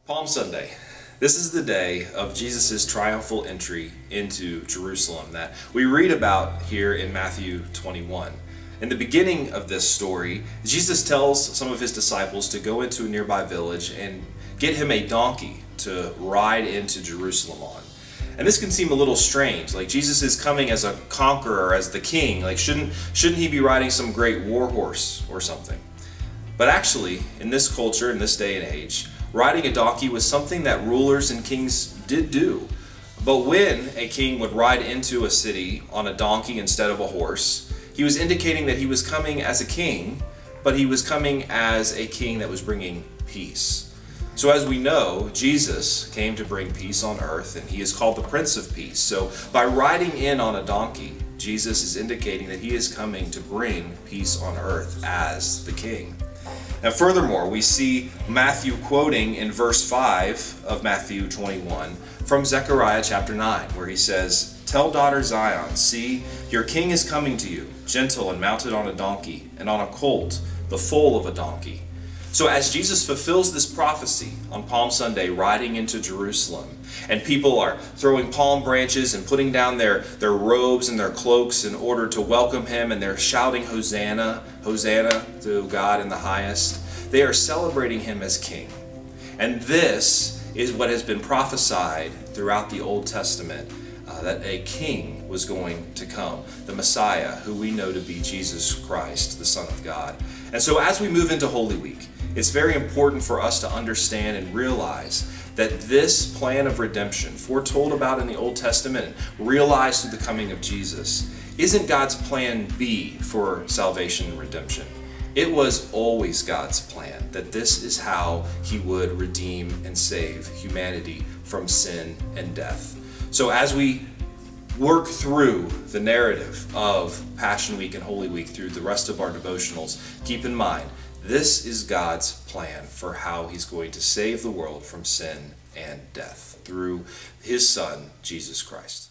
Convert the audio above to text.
Palm Sunday. This is the day of Jesus' triumphal entry into Jerusalem that we read about here in Matthew 21. In the beginning of this story, Jesus tells some of his disciples to go into a nearby village and get him a donkey to ride into Jerusalem on. And this can seem a little strange, like Jesus is coming as a conqueror, as the king. Like shouldn't he be riding some great war horse or something? But actually, in this culture, in this day and age, riding a donkey was something that rulers and kings did do. But when a king would ride into a city on a donkey instead of a horse, he was indicating that he was coming as a king, but he was coming as a king that was bringing peace. So as we know, Jesus came to bring peace on earth, and he is called the Prince of Peace. So by riding in on a donkey, Jesus is indicating that he is coming to bring peace on earth as the king. Now furthermore, we see Matthew quoting in verse 5 of Matthew 21 from Zechariah chapter 9, where he says, "Tell daughter Zion, see, your king is coming to you, gentle and mounted on a donkey, and on a colt, the foal of a donkey." So as Jesus fulfills this prophecy on Palm Sunday, riding into Jerusalem, and people are throwing palm branches and putting down their robes and their cloaks in order to welcome him, and they're shouting, "Hosanna, Hosanna to God in the highest," they are celebrating him as king. And this is what has been prophesied throughout the Old Testament, that a king was going to come, the Messiah, who we know to be Jesus Christ, the Son of God. And so as we move into Holy Week, it's very important for us to understand and realize that this plan of redemption, foretold about in the Old Testament and realized through the coming of Jesus, isn't God's plan B for salvation and redemption. It was always God's plan that this is how he would redeem and save humanity from sin and death. So as we work through the narrative of Passion Week and Holy Week through the rest of our devotionals, keep in mind, this is God's plan for how he's going to save the world from sin and death through his Son, Jesus Christ.